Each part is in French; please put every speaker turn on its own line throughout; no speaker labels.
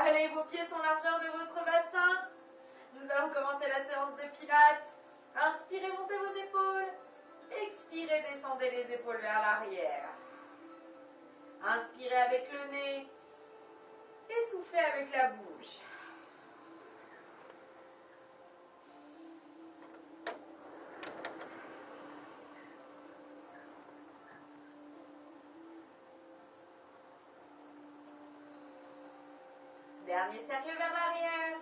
Allez, vos pieds sont largeur de votre bassin. Nous allons commencer la séance de pilates. Inspirez, montez vos épaules. Expirez, descendez les épaules vers l'arrière. Inspirez avec le nez. Et soufflez avec la bouche. Dernier cercle vers l'arrière.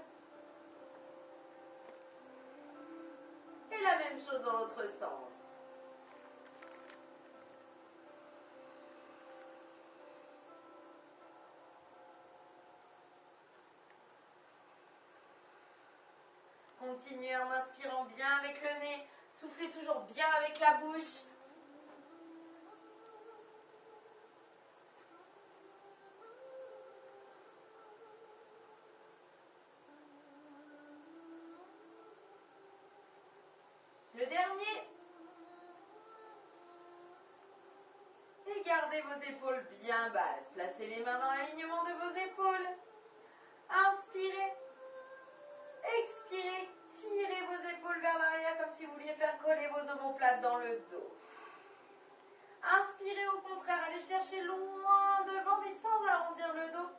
Et la même chose dans l'autre sens. Continuez en inspirant bien avec le nez. Soufflez toujours bien avec la bouche. Le dernier. Et gardez vos épaules bien basses. Placez les mains dans l'alignement de vos épaules. Inspirez. Expirez. Tirez vos épaules vers l'arrière comme si vous vouliez faire coller vos omoplates dans le dos. Inspirez au contraire. Allez chercher loin devant mais sans arrondir le dos.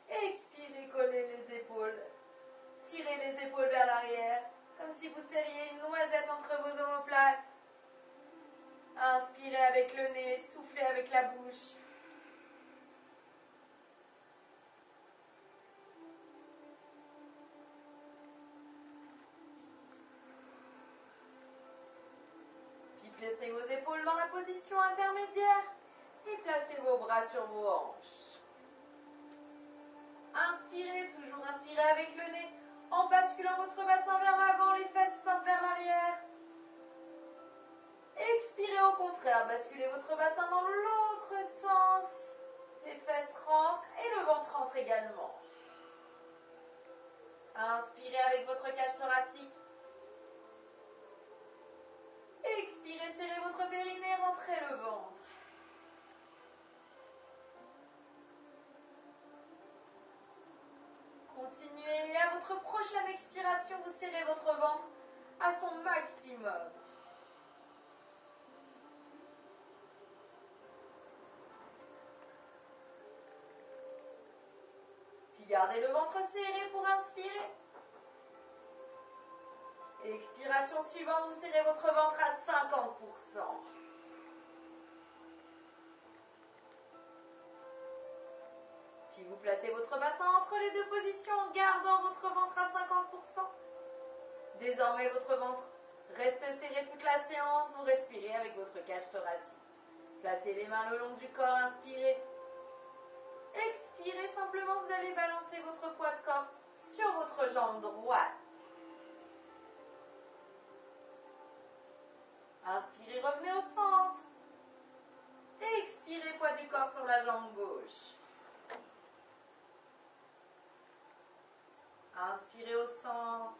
Expirez. Collez les épaules. Tirez les épaules vers l'arrière comme si vous serriez une noisette entre vos omoplates. Inspirez avec le nez, soufflez avec la bouche. Puis placez vos épaules dans la position intermédiaire et placez vos bras sur vos hanches. Inspirez, toujours inspirez avec le nez en basculant votre bassin vers l'avant, les fesses sortent vers l'arrière. Expirez au contraire, basculez votre bassin dans l'autre sens. Les fesses rentrent et le ventre rentre également. Inspirez avec votre cage thoracique. Expirez, serrez votre périnée, rentrez le ventre. Continuez et à votre prochaine expiration, vous serrez votre ventre à son maximum. Puis gardez le ventre serré pour inspirer. Et expiration suivante, vous serrez votre ventre à 50%. Puis vous placez votre bassin entre les deux positions en gardant votre ventre à 50%. Désormais, votre ventre reste serré toute la séance. Vous respirez avec votre cage thoracique. Placez les mains le long du corps, inspirez. Expirez, simplement vous allez balancer votre poids de corps sur votre jambe droite. Inspirez, revenez au centre. Et expirez, poids du corps sur la jambe gauche. Inspirez au centre.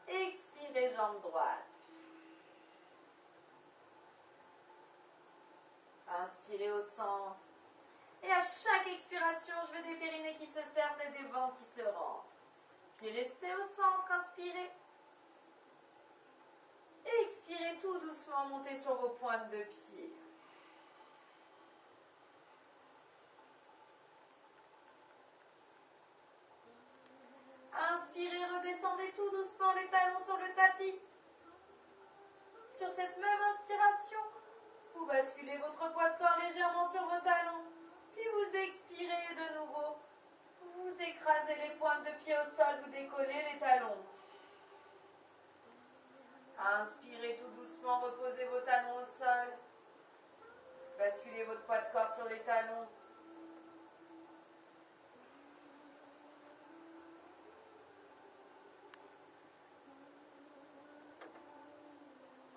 Expirez, jambe droite. Inspirez au centre. Et à chaque expiration, je veux des périnées qui se serrent et des vents qui se rentrent. Puis restez au centre, inspirez. Et expirez tout doucement, montez sur vos pointes de pied. Inspirez, redescendez tout doucement les talons sur le tapis. Sur cette même inspiration, vous basculez votre poids de corps légèrement sur vos talons. Puis vous expirez de nouveau. Vous écrasez les pointes de pied au sol, vous décollez les talons. Inspirez tout doucement, reposez vos talons au sol. Basculez votre poids de corps sur les talons.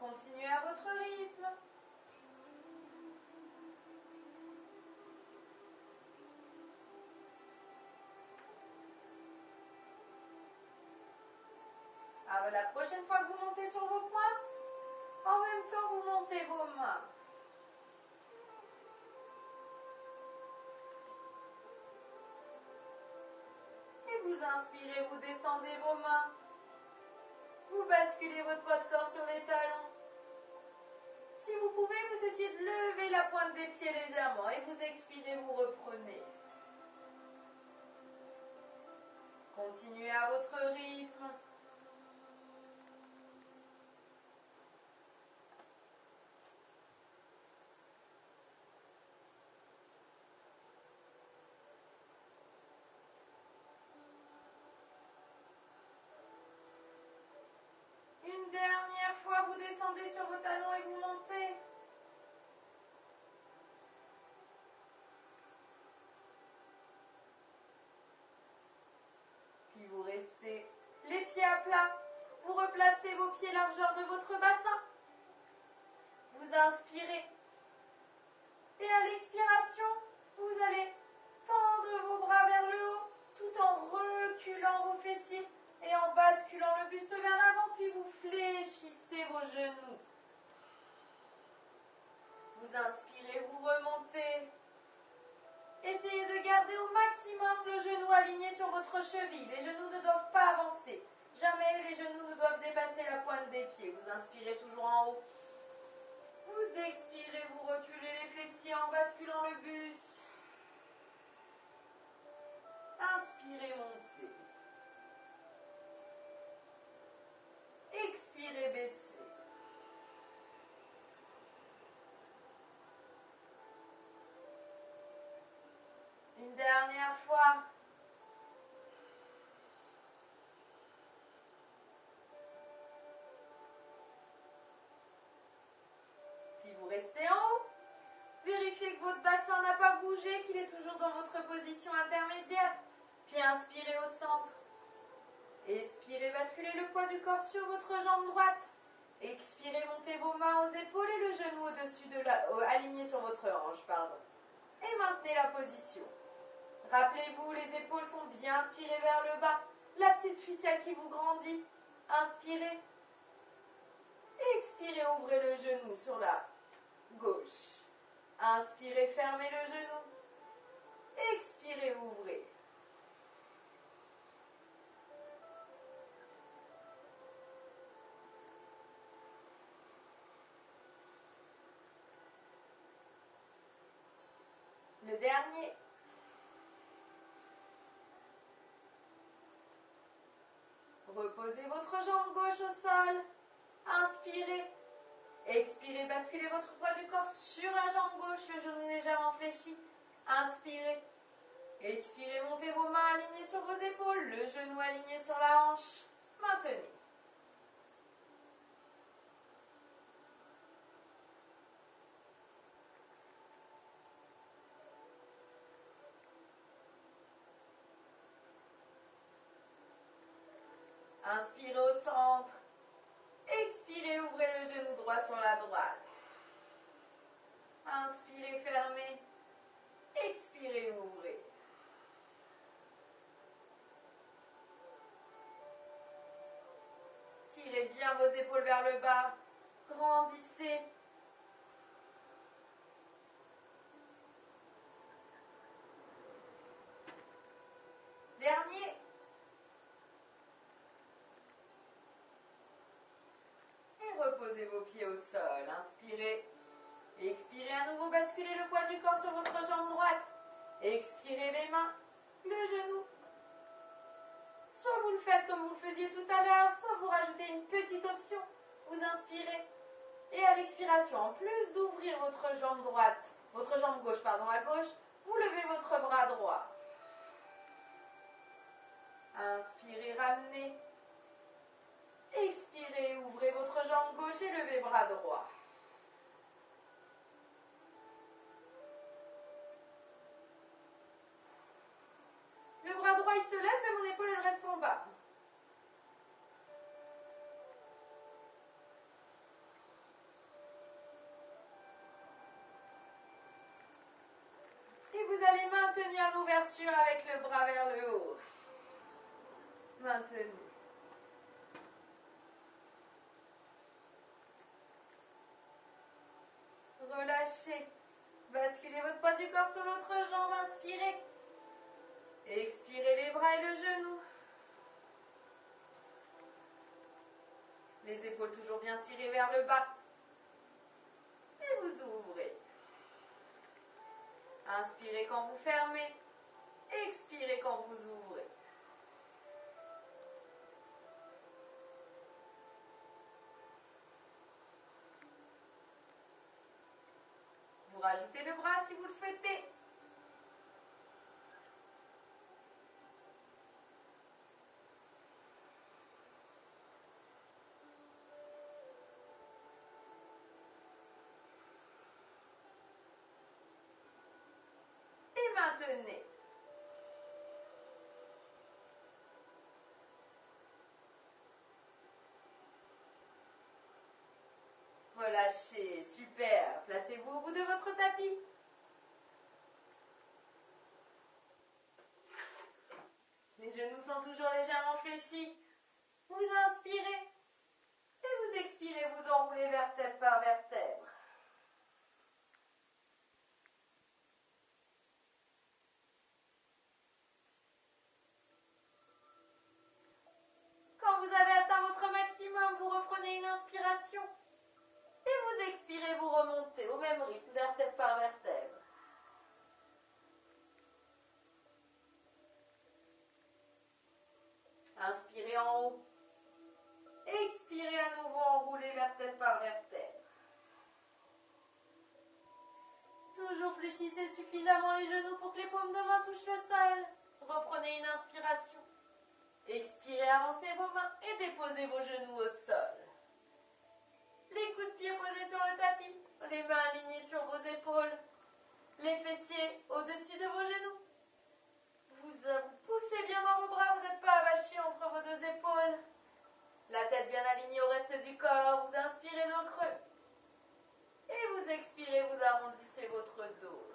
Continuez à votre rythme. La prochaine fois que vous montez sur vos pointes, en même temps vous montez vos mains. Vous inspirez, vous descendez vos mains. Vous basculez votre poids de corps sur les talons. Si vous pouvez, vous essayez de lever la pointe des pieds légèrement et vous expirez, vous reprenez. Continuez à votre rythme. Une dernière fois, vous descendez sur vos talons et vous montez. Puis vous restez les pieds à plat. Vous replacez vos pieds largeur de votre bassin. Vous inspirez. Et à l'expiration, vous allez tendre vos bras vers le haut tout en reculant vos fessiers et en basculant le buste vers l'avant, puis vous fléchissez vos genoux. Vous inspirez, vous remontez. Essayez de garder au maximum le genou aligné sur votre cheville. Les genoux ne doivent pas avancer. Jamais les genoux ne doivent dépasser la pointe des pieds. Vous inspirez toujours en haut. Vous expirez, vous reculez les fessiers en basculant le buste. Inspirez, montez. Expirez, baissez. Une dernière fois. Puis vous restez en haut. Vérifiez que votre bassin n'a pas bougé, qu'il est toujours dans votre position intermédiaire. Puis inspirez au centre. Expirez, basculez le poids du corps sur votre jambe droite. Expirez, montez vos mains aux épaules et le genou au-dessus de aligné sur votre hanche, pardon. Et maintenez la position. Rappelez-vous, les épaules sont bien tirées vers le bas. La petite ficelle qui vous grandit. Inspirez. Expirez, ouvrez le genou sur la gauche. Inspirez, fermez le genou. Expirez, ouvrez. Le dernier. Reposez votre jambe gauche au sol. Inspirez. Expirez, basculez votre poids du corps sur la jambe gauche, le genou légèrement fléchi. Inspirez. Expirez, montez vos mains alignées sur vos épaules, le genou aligné sur la hanche. Maintenez. Inspirez au centre. Expirez, ouvrez le genou droit sur la droite. Inspirez, fermez. Expirez, ouvrez. Tirez bien vos épaules vers le bas. Grandissez. Dernier. Et reposez vos pieds au sol. Inspirez. Expirez à nouveau, basculez le poids du corps sur votre jambe droite. Expirez les mains, le genou. Soit vous le faites comme vous le faisiez tout à l'heure, soit vous rajoutez une petite option. Vous inspirez. Et à l'expiration, en plus d'ouvrir votre jambe droite, votre jambe gauche, pardon, à gauche, vous levez votre bras droit. Inspirez, ramenez. Expirez, ouvrez votre jambe gauche et levez bras droit. Le bras droit il se lève, mais mon épaule elle reste en bas. Et vous allez maintenir l'ouverture avec le bras vers le haut. Maintenez. Relâchez. Basculez votre poids du corps sur l'autre jambe. Inspirez. Expirez les bras et le genou. Les épaules toujours bien tirées vers le bas. Et vous ouvrez. Inspirez quand vous fermez. Expirez quand vous ouvrez. Vous rajoutez le bras si vous le souhaitez. Et maintenez. Relâchez, super. Placez-vous au bout de votre tapis. Les genoux sont toujours légèrement fléchis. Vous inspirez et vous expirez, vous enroulez vertèbre par vertèbre. Quand vous avez atteint votre maximum, vous reprenez une inspiration et vous expirez, vous remontez au même rythme, vertèbre par vertèbre. Inspirez en haut. Expirez à nouveau, enroulez vertèbre par vertèbre. Toujours fléchissez suffisamment les genoux pour que les paumes de main touchent le sol. Reprenez une inspiration. Expirez, avancez vos mains et déposez vos genoux au sol. Les coudes de pied posés sur le tapis, les mains alignées sur vos épaules, les fessiers au-dessus de vos genoux. Vous poussez bien dans vos bras, vous n'êtes pas avachis entre vos deux épaules. La tête bien alignée au reste du corps, vous inspirez dans le creux. Et vous expirez, vous arrondissez votre dos.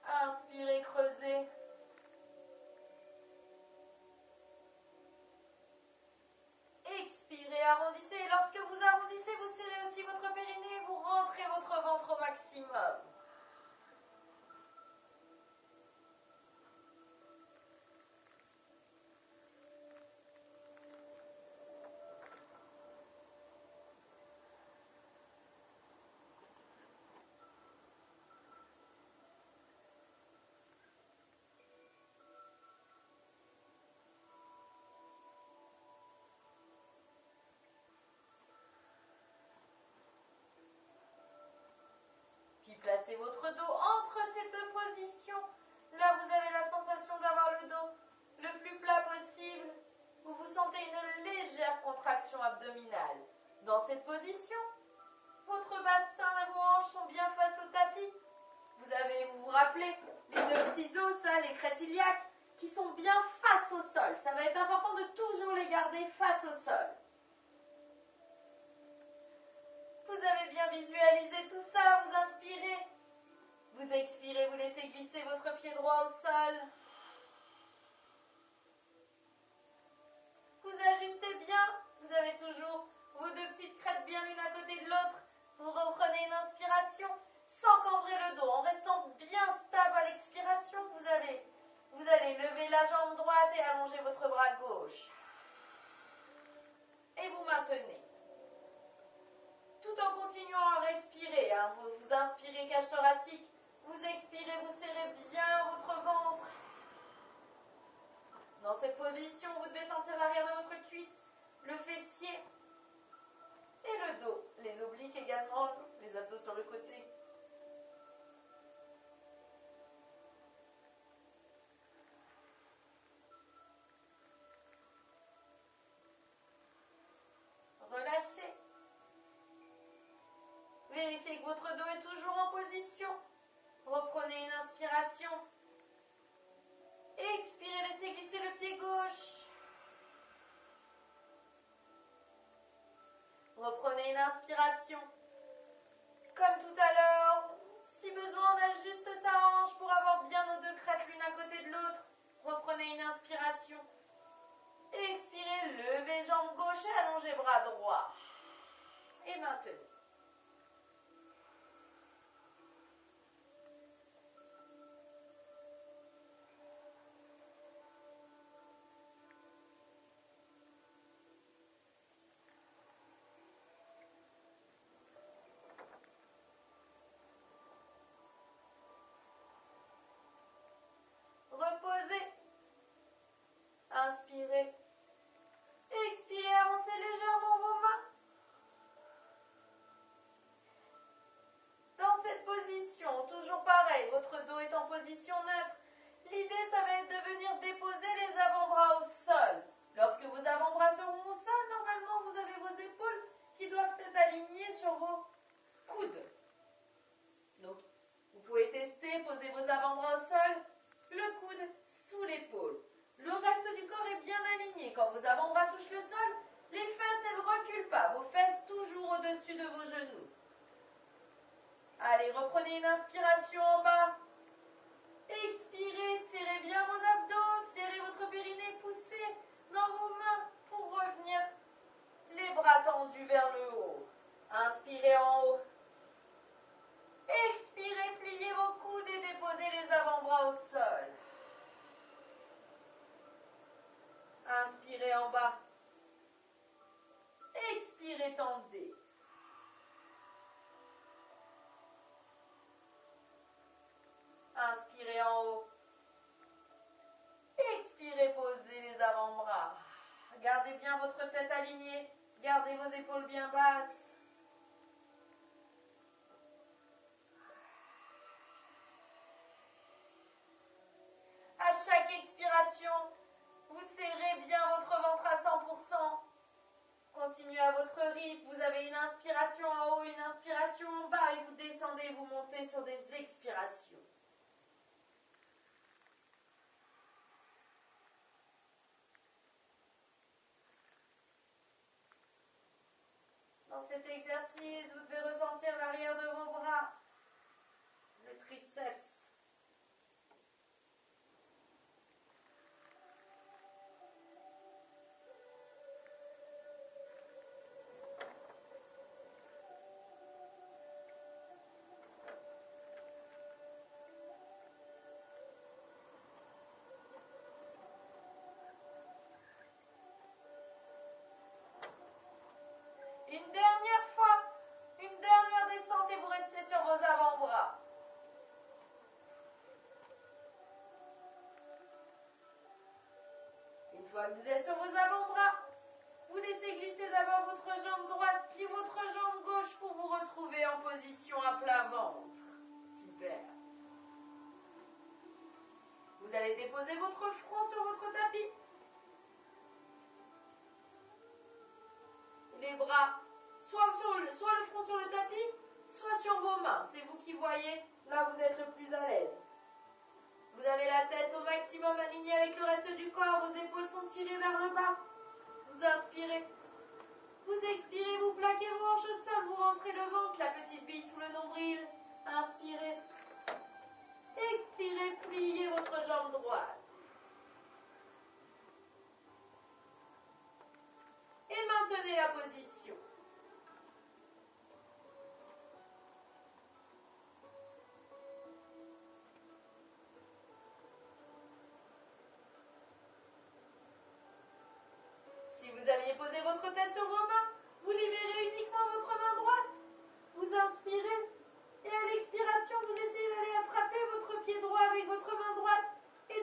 Inspirez, creusez. Expirez, arrondissez. Et lorsque vous arrondissez, vous serrez aussi votre périnée et vous rentrez votre ventre au maximum. Puis placez votre dos entre ces deux positions. Là, vous avez la sensation d'avoir le dos le plus plat possible. Vous sentez une légère contraction abdominale. Dans cette position, votre bassin et vos hanches sont bien face au tapis. Vous vous rappelez, les deux petits os, là, les crêtes iliaques, qui sont bien face au sol. Ça va être important de toujours les garder face au sol. Vous avez bien visualisé tout ça, vous inspirez. Vous expirez, vous laissez glisser votre pied droit au sol. Vous ajustez bien, vous avez toujours vos deux petites crêtes bien l'une à côté de l'autre. Vous reprenez une inspiration sans cambrer le dos, en restant bien stable à l'expiration. Vous allez lever la jambe droite et allonger votre bras gauche. Et vous maintenez. Tout en continuant à respirer, hein. Vous inspirez cage thoracique, vous expirez, vous serrez bien votre ventre. Dans cette position, vous devez sentir l'arrière de votre cuisse, le fessier et le dos. Les obliques également, les abdos sur le côté. Relâchez. Vérifiez que votre dos est toujours en position. Reprenez une inspiration. Expirez, laissez glisser le pied gauche. Reprenez une inspiration. Comme tout à l'heure, si besoin, on ajuste sa hanche pour avoir bien nos deux crêtes l'une à côté de l'autre. Reprenez une inspiration. Expirez, levez jambe gauche et allongez bras droit. Et maintenez. position neutre. L'idée, ça va être de venir déposer les avant-bras au sol. Lorsque vos avant-bras seront au sol, normalement, vous avez vos épaules qui doivent être alignées sur vos coudes. Donc, vous pouvez tester, poser vos avant-bras au sol, le coude sous l'épaule. Le reste du corps est bien aligné. Quand vos avant-bras touchent le sol, les fesses, elles ne reculent pas. Vos fesses toujours au-dessus de vos genoux. Allez, reprenez une inspiration en bas. Expirez, serrez bien vos abdos, serrez votre périnée, poussez dans vos mains pour revenir les bras tendus vers le haut. Inspirez en haut. Expirez, pliez vos coudes et déposez les avant-bras au sol. Inspirez en bas. Expirez, tendez. Inspirez en haut. Expirez, posez les avant-bras. Gardez bien votre tête alignée. Gardez vos épaules bien basses. À chaque expiration, vous serrez bien votre ventre à 100%. Continuez à votre rythme. Vous avez une inspiration en haut, une inspiration en bas et vous descendez, vous montez sur des expirations. Dans cet exercice, vous devez ressentir l'arrière de vos bras, le triceps. Une dernière fois, une dernière descente et vous restez sur vos avant-bras. Une fois que vous êtes sur vos avant-bras, vous laissez glisser d'abord votre jambe droite puis votre jambe gauche pour vous retrouver en position à plat ventre. Super. Vous allez déposer votre front sur votre tapis. Les bras, soit le front sur le tapis, soit sur vos mains. C'est vous qui voyez, là vous êtes le plus à l'aise. Vous avez la tête au maximum alignée avec le reste du corps, vos épaules sont tirées vers le bas. Vous inspirez, vous expirez, vous plaquez vos hanches au sol, vous rentrez le ventre, la petite bille sous le nombril. Inspirez, expirez, pliez votre jambe droite. Et maintenez la position. Si vous aviez posé votre tête sur vos mains, vous libérez uniquement votre main droite. Vous inspirez et à l'expiration, vous essayez d'aller attraper votre pied droit avec votre main droite et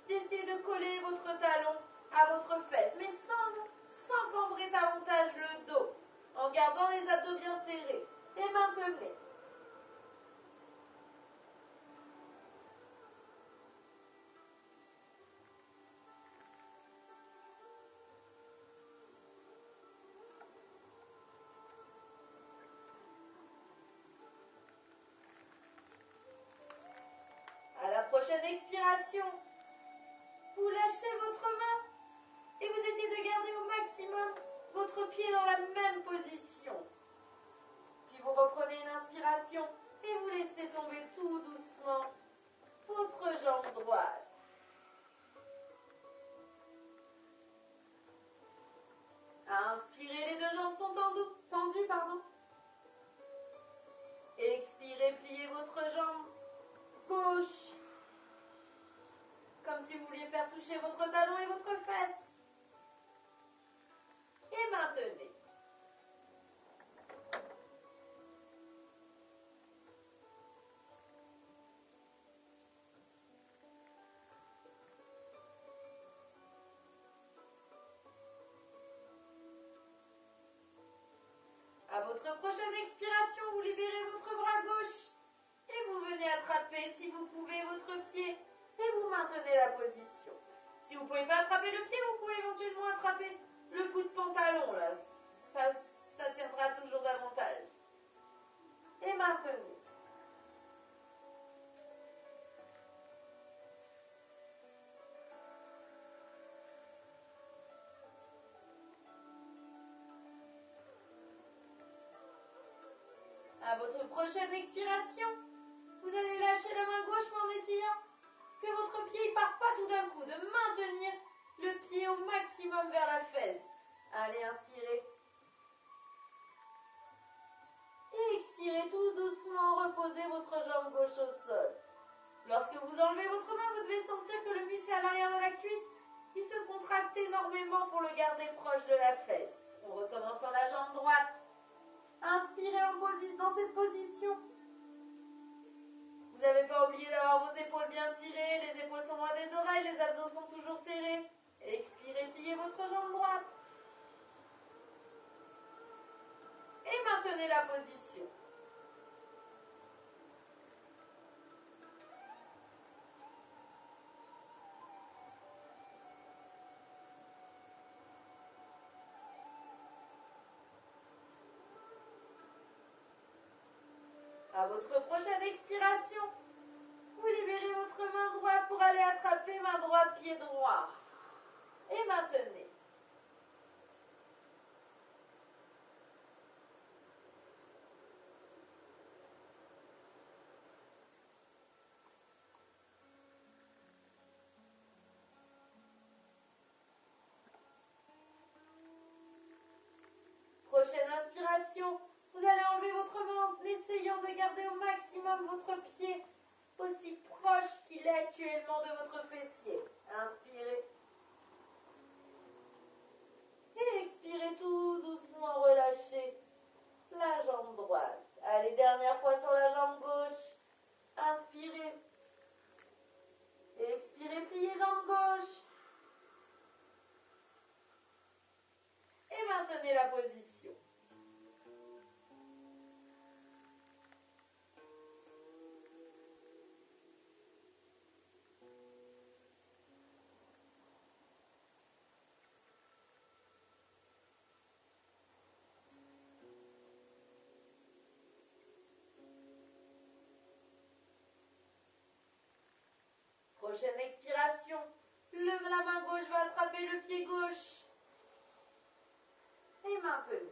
d'essayer de coller votre talon à votre fesse, mais sans cambrer davantage le dos, en gardant les abdos bien serrés. Et maintenez. À la prochaine expiration, vous lâchez votre main et vous essayez de garder au maximum votre pied dans la même position. Puis vous reprenez une inspiration et vous laissez tomber tout doucement votre jambe droite. Inspirez, les deux jambes sont tendues, pardon. Expirez, pliez votre jambe gauche. Comme si vous vouliez faire toucher votre talon et votre fesse. Et maintenez. À votre prochaine expiration, vous libérez votre bras gauche et vous venez attraper, si vous pouvez, position. Si vous ne pouvez pas attraper le pied, vous pouvez éventuellement attraper le bout de pantalon, là. Ça tiendra toujours davantage. Et maintenez. À votre prochaine expiration, vous allez lâcher la main gauche en essayant que votre pied ne parte pas tout d'un coup, de maintenir le pied au maximum vers la fesse. Allez, inspirez. Et expirez tout doucement, reposez votre jambe gauche au sol. Lorsque vous enlevez votre main, vous devez sentir que le muscle à l'arrière de la cuisse, il se contracte énormément pour le garder proche de la fesse. On recommence sur la jambe droite. Inspirez dans cette position. Vous n'avez pas oublié d'avoir vos épaules bien tirées, les épaules sont loin des oreilles, les abdos sont toujours serrés. Expirez, pliez votre jambe droite. Et maintenez la position. À votre prochaine expiration, vous libérez votre main droite pour aller attraper main droite, pied droit. Et maintenez. Prochaine inspiration, vous allez enlever votre main en essayant de garder au maximum votre pied aussi proche qu'il est actuellement de votre fessier. Inspirez. Et expirez tout doucement, relâchez la jambe droite. Allez, dernière fois sur la jambe gauche. Inspirez. Et expirez, pliez jambe gauche. Et maintenez la position. Prochaine expiration, la main gauche va attraper le pied gauche. Et maintenez.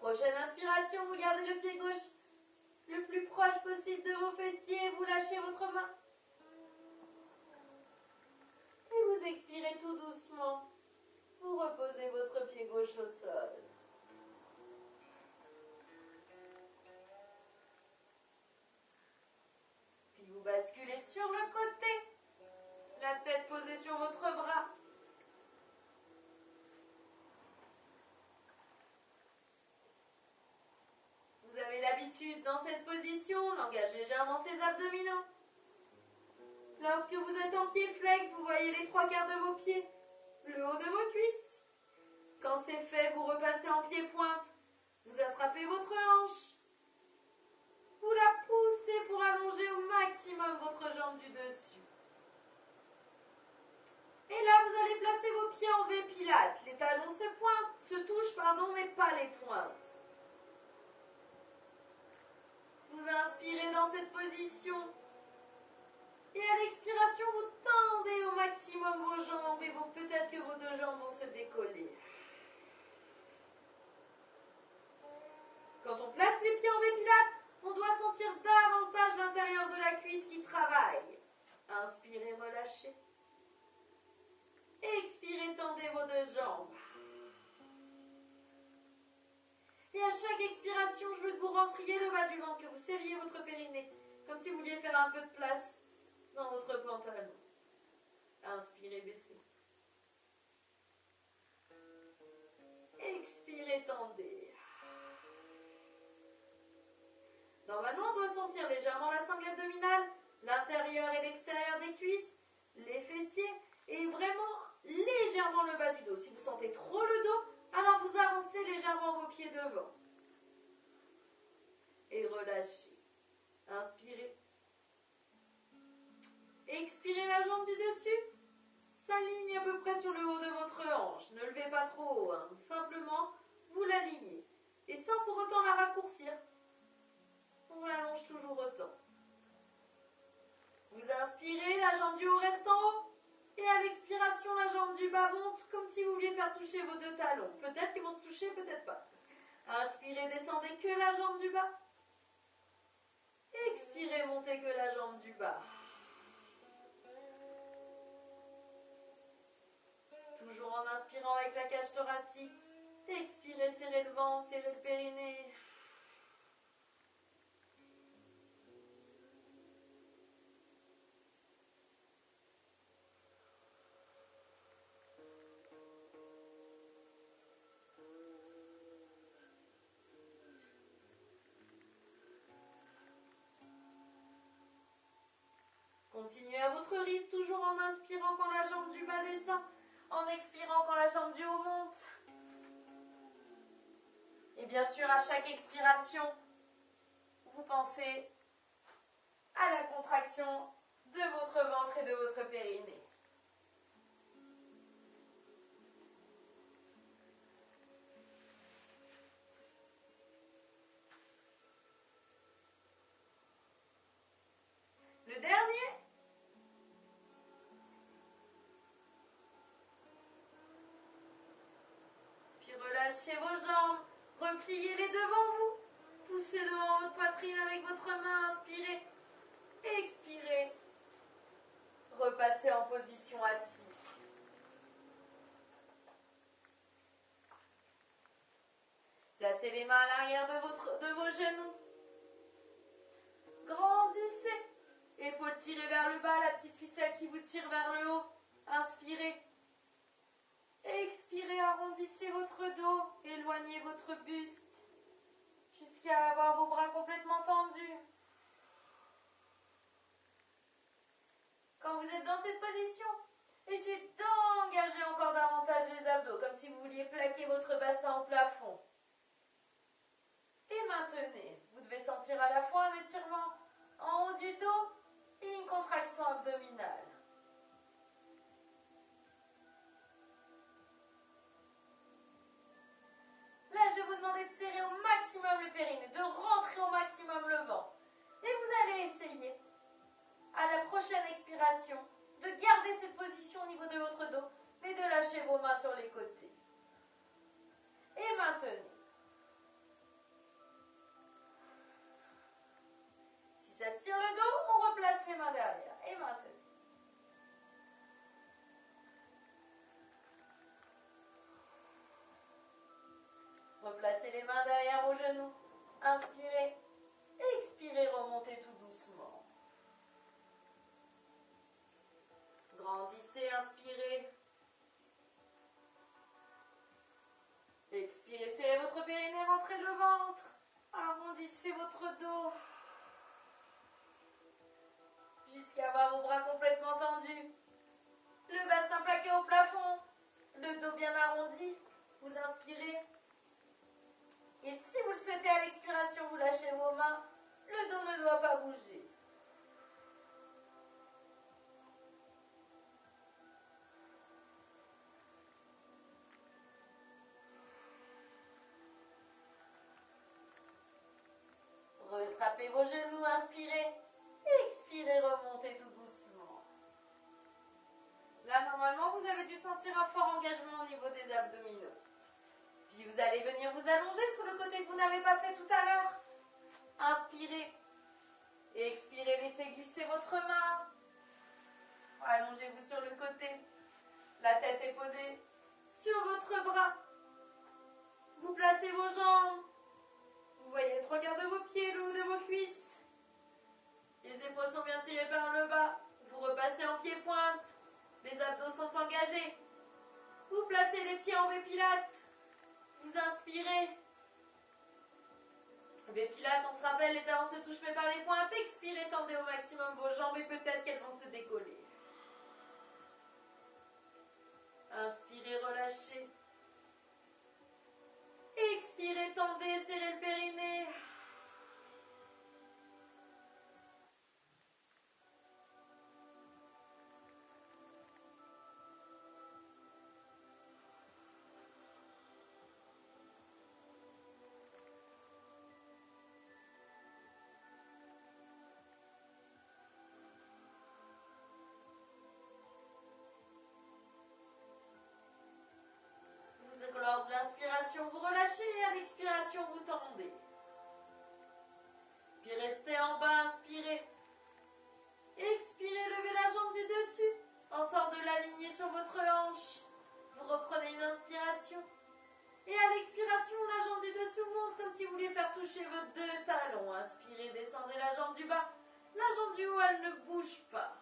Prochaine inspiration, vous gardez le pied gauche le plus proche possible de vos fessiers, vous lâchez votre main. Et vous expirez tout doucement. Vous reposez votre pied gauche au sol. Puis vous basculez sur le côté. La tête posée sur votre bras. Vous avez l'habitude, dans cette position, d'engager légèrement ses abdominaux. Lorsque vous êtes en pied flex, vous voyez les 3/4 de vos pieds, le haut de vos cuisses. Quand c'est fait, vous repassez en pied pointe. Vous attrapez votre hanche. Vous la poussez pour allonger au maximum votre jambe du dessus. Et là, vous allez placer vos pieds en V pilates. Les talons se touchent, mais pas les pointes. Vous inspirez dans cette position. Et à l'expiration, vous tendez au maximum vos jambes et peut-être que vos deux jambes vont se décoller. Quand on place les pieds en V pilates, on doit sentir davantage l'intérieur de la cuisse qui travaille. Inspirez, relâchez. Expirez, tendez vos deux jambes. Et à chaque expiration, je veux que vous rentriez le bas du ventre, que vous serriez votre périnée, comme si vous vouliez faire un peu de place dans votre pantalon. Inspirez, baissez. Expirez, tendez. Normalement, on doit sentir légèrement la sangle abdominale, l'intérieur et l'extérieur des cuisses, les fessiers et vraiment légèrement le bas du dos. Si vous sentez trop le dos, alors vous avancez légèrement vos pieds devant. Et relâchez. Inspirez. Expirez la jambe du dessus. S'aligne à peu près sur le haut de votre hanche. Ne levez pas trop haut. Hein. Simplement, vous l'alignez. Et sans pour autant la raccourcir. On l'allonge toujours autant. Vous inspirez, la jambe du haut reste en haut. Et à l'expiration, la jambe du bas monte comme si vous vouliez faire toucher vos deux talons. Peut-être qu'ils vont se toucher, peut-être pas. Inspirez, descendez que la jambe du bas. Expirez, montez que la jambe du bas. Toujours en inspirant avec la cage thoracique. Expirez, serrez le ventre, serrez le périnée. Continuez à votre rythme, toujours en inspirant quand la jambe du bas descend, en expirant quand la jambe du haut monte. Et bien sûr, à chaque expiration, vous pensez à la contraction de votre ventre et de votre périnée. Le dernier. Puis relâchez vos jambes, repliez-les devant vous. Poussez devant votre poitrine avec votre main, inspirez, expirez. Repassez en position assise. Placez les mains à l'arrière de vos genoux. Grandissez. Épaules tirées vers le bas, la petite ficelle qui vous tire vers le haut. Inspirez. Expirez, arrondissez votre dos, éloignez votre buste jusqu'à avoir vos bras complètement tendus. Quand vous êtes dans cette position, essayez d'engager encore davantage les abdos, comme si vous vouliez plaquer votre bassin au plafond. Et maintenez. Vous devez sentir à la fois un étirement en haut du dos et une contraction abdominale. Là, je vais vous demander de serrer au maximum le périnée, de rentrer au maximum le ventre. Et vous allez essayer, à la prochaine expiration, de garder cette position au niveau de votre dos, mais de lâcher vos mains sur les côtés. Et maintenez. Si ça tire le dos, on replace les mains derrière. Et maintenez. Replacez les mains derrière vos genoux. Inspirez. Expirez, remontez tout doucement. Grandissez, inspirez. Expirez, serrez votre périnée, rentrez le ventre. Arrondissez votre dos. Jusqu'à avoir vos bras complètement tendus. Le bassin plaqué au plafond. Le dos bien arrondi. Vous inspirez. Et si vous le souhaitez à l'expiration, vous lâchez vos mains. Le dos ne doit pas bouger. Retrapez vos genoux, inspirez. Expirez, remontez tout doucement. Là, normalement, vous avez dû sentir un fort engagement au niveau des abdominaux. Puis vous allez venir vous allonger sur le côté que vous n'avez pas fait tout à l'heure. Inspirez. Et expirez, laissez glisser votre main. Allongez-vous sur le côté. La tête est posée sur votre bras. Vous placez vos jambes. Vous voyez les trois quarts de vos pieds, le haut de vos cuisses. Les épaules sont bien tirées par le bas. Vous repassez en pied-pointe. Les abdos sont engagés. Vous placez les pieds en V-pilates. Vous inspirez. Mais Pilate, on se rappelle, les talons se touchent mais par les pointes. Expirez, tendez au maximum vos jambes et peut-être qu'elles vont se décoller. Inspirez, relâchez. Expirez, tendez, serrez le périnée. Lors de l'inspiration, vous relâchez et à l'expiration, vous tendez. Puis restez en bas, inspirez. Expirez, levez la jambe du dessus. En sorte de l'aligner sur votre hanche. Vous reprenez une inspiration. Et à l'expiration, la jambe du dessous monte comme si vous vouliez faire toucher vos deux talons. Inspirez, descendez la jambe du bas. La jambe du haut, elle ne bouge pas.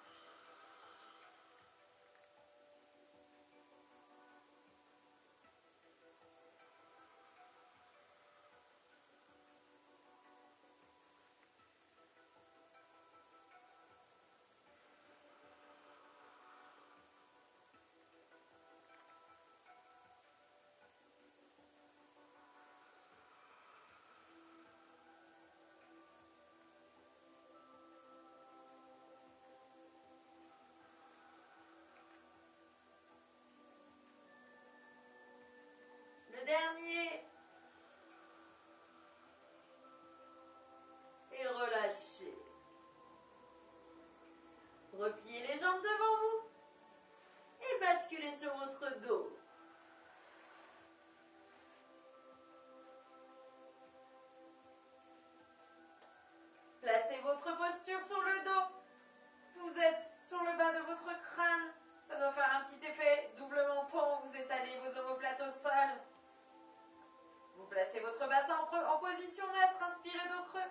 Le dernier. Et relâchez. Repliez les jambes devant vous. Et basculez sur votre dos. Placez votre posture sur le dos. Vous êtes sur le bas de votre crâne. Ça doit faire un petit effet double menton. Vous étalez vos omoplates au sol. Vous placez votre bassin en position neutre. Inspirez dos creux.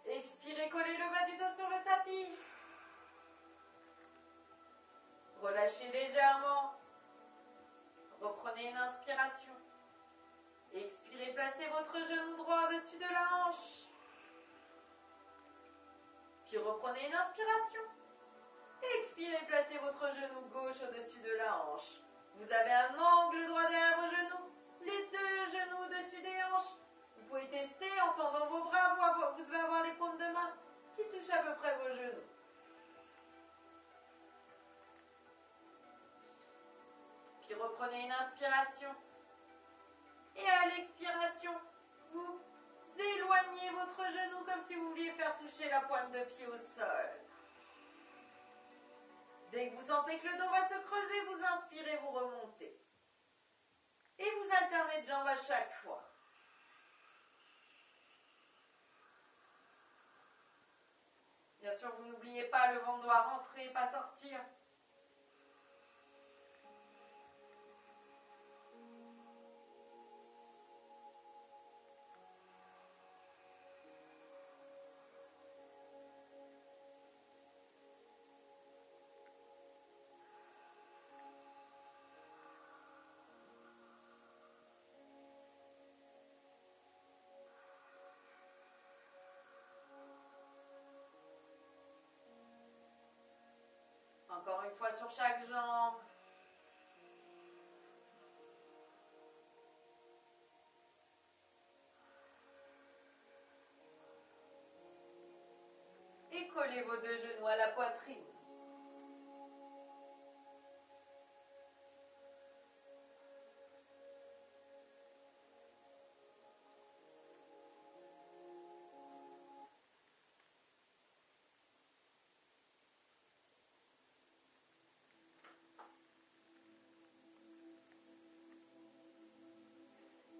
Expirez, collez le bas du dos sur le tapis. Relâchez légèrement. Reprenez une inspiration. Expirez, placez votre genou droit au-dessus de la hanche. Puis reprenez une inspiration. Expirez, placez votre genou gauche au-dessus de la hanche. Vous avez un angle droit derrière vos genoux. Les deux genoux au-dessus des hanches. Vous pouvez tester en tendant vos bras. Vous devez avoir les paumes de main qui touchent à peu près vos genoux. Puis reprenez une inspiration. Et à l'expiration, vous éloignez votre genou comme si vous vouliez faire toucher la pointe de pied au sol. Dès que vous sentez que le dos va se creuser, vous inspirez, vous remontez. Et vous alternez de jambes à chaque fois. Bien sûr, vous n'oubliez pas, le ventre doit rentrer, pas sortir. Encore une fois sur chaque jambe. Et collez vos deux genoux à la poitrine.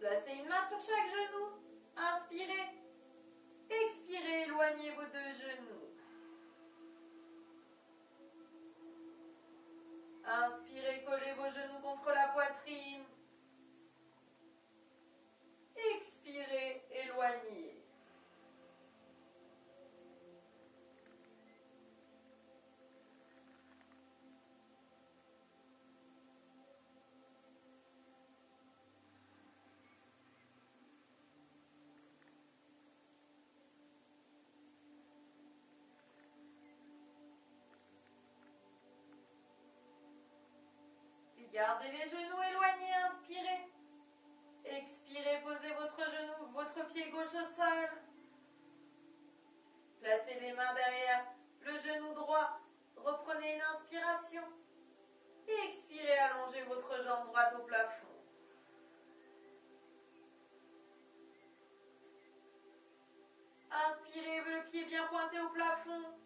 Placez une main sur chaque genou. Inspirez. Expirez, éloignez vos deux genoux. Inspirez, collez vos genoux contre la poitrine. Expirez, éloignez. Gardez les genoux éloignés, inspirez. Expirez, posez votre pied gauche au sol. Placez les mains derrière le genou droit. Reprenez une inspiration. Et expirez, allongez votre jambe droite au plafond. Inspirez, le pied bien pointé au plafond.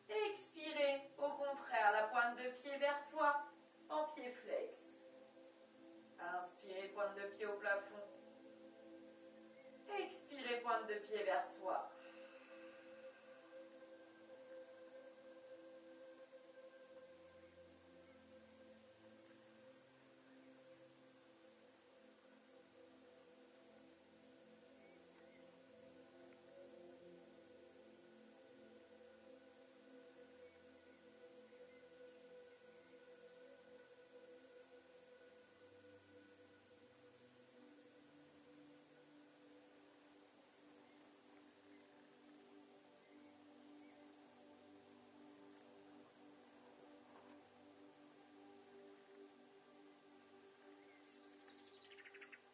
Expirez, au contraire, la pointe de pied vers soi, en pied flex. Inspirez, pointe de pied au plafond. Expirez, pointe de pied vers soi.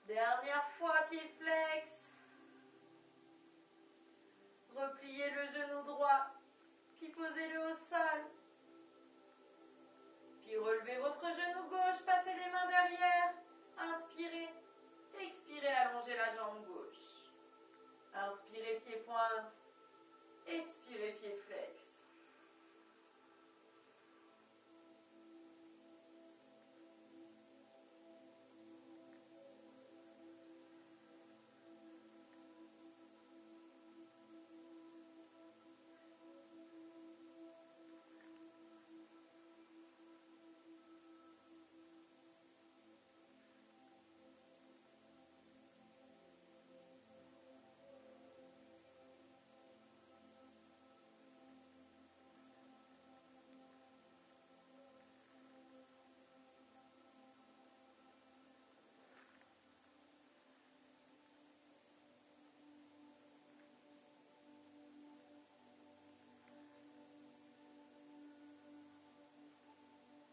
Dernière fois, pied flex. Repliez le genou droit, puis posez-le au sol. Puis relevez votre genou gauche, passez les mains derrière. Inspirez, expirez, allongez la jambe gauche. Inspirez, pied pointe. Expirez, pied flex.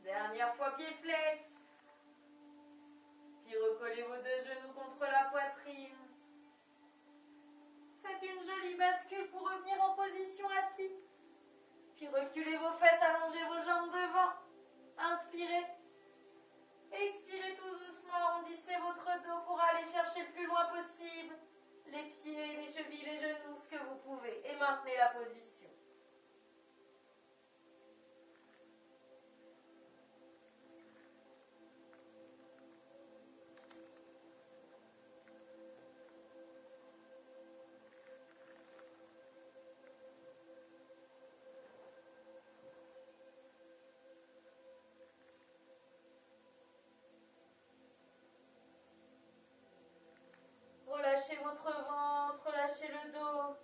Dernière fois, pied flex. Puis recollez vos deux genoux contre la poitrine. Faites une jolie bascule pour revenir en position assis. Puis reculez vos fesses, allongez vos jambes devant. Inspirez. Expirez tout doucement, arrondissez votre dos pour aller chercher le plus loin possible. Les pieds, les chevilles, les genoux, ce que vous pouvez. Et maintenez la position. Relâchez votre ventre, relâchez le dos.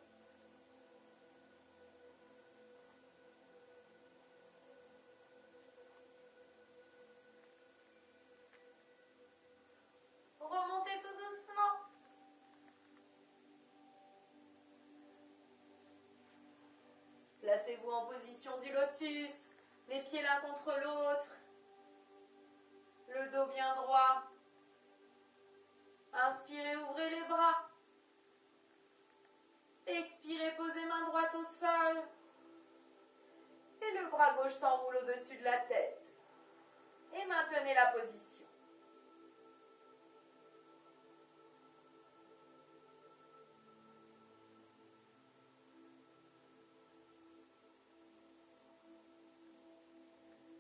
Remontez tout doucement. Placez-vous en position du lotus, les pieds l'un contre l'autre, le dos bien droit. Inspirez, ouvrez les bras. Expirez, posez main droite au sol. Et le bras gauche s'enroule au-dessus de la tête. Et maintenez la position.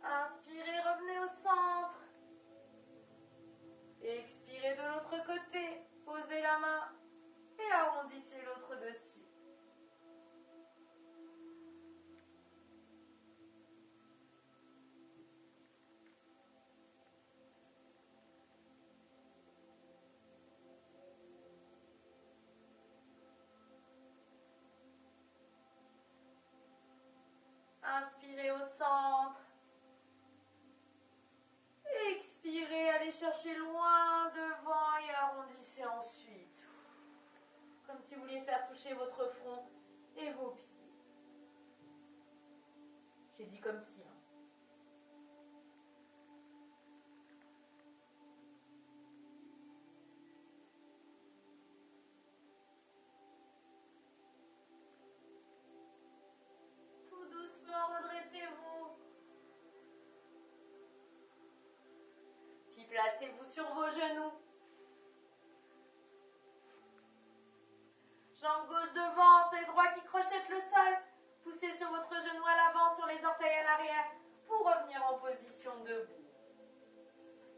Inspirez, revenez au centre. Expirez de l'autre côté. Posez la main et arrondissez l'autre dessus. Inspirez au centre. Expirez, allez chercher loin devant et arrondissez ensuite. Comme si vous vouliez faire toucher votre front et vos pieds. J'ai dit comme si. Puis placez-vous sur vos genoux. Jambe gauche devant, tête droit qui crochette le sol. Poussez sur votre genou à l'avant, sur les orteils à l'arrière, pour revenir en position debout.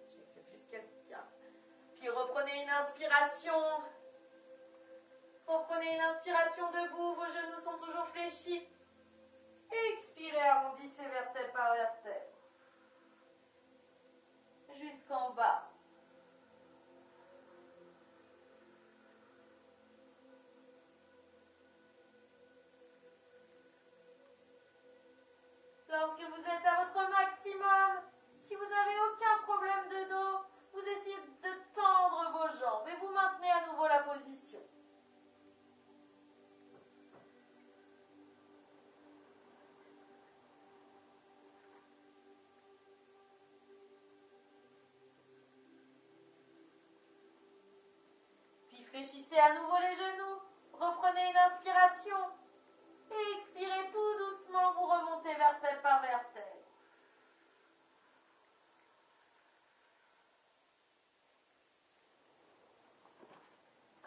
J'accepte jusqu'à 4. Puis reprenez une inspiration. Reprenez une inspiration debout, vos genoux sont toujours fléchis. Expirez, arrondissez vertèbre par vertèbre. Jusqu'en bas. Lorsque vous êtes à votre maximum, si vous n'avez aucun problème de dos, vous essayez de tendre vos jambes et vous maintenez à nouveau la position. Puis fléchissez à nouveau les genoux, reprenez une inspiration et expirez tout doucement, vous remontez vertèbre par vertèbre.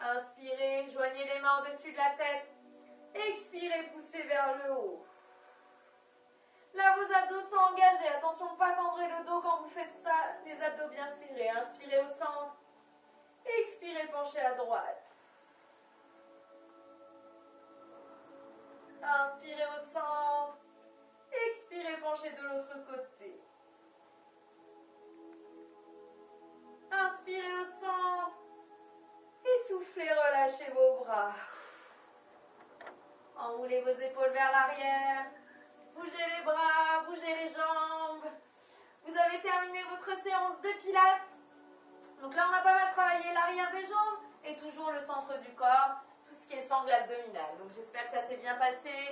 Inspirez, joignez les mains au-dessus de la tête. Expirez, poussez vers le haut. Là, vos abdos sont engagés. Attention, pas cambrer le dos quand vous faites ça. Les abdos bien serrés. Inspirez au centre. Expirez, penchez à droite. Inspirez au centre. Expirez, penchez de l'autre côté. Inspirez au centre. Et soufflez, relâchez vos bras. Enroulez vos épaules vers l'arrière. Bougez les bras, bougez les jambes. Vous avez terminé votre séance de pilates. Donc là, on a pas mal travaillé l'arrière des jambes et toujours le centre du corps, tout ce qui est sangle abdominal. Donc j'espère que ça s'est bien passé.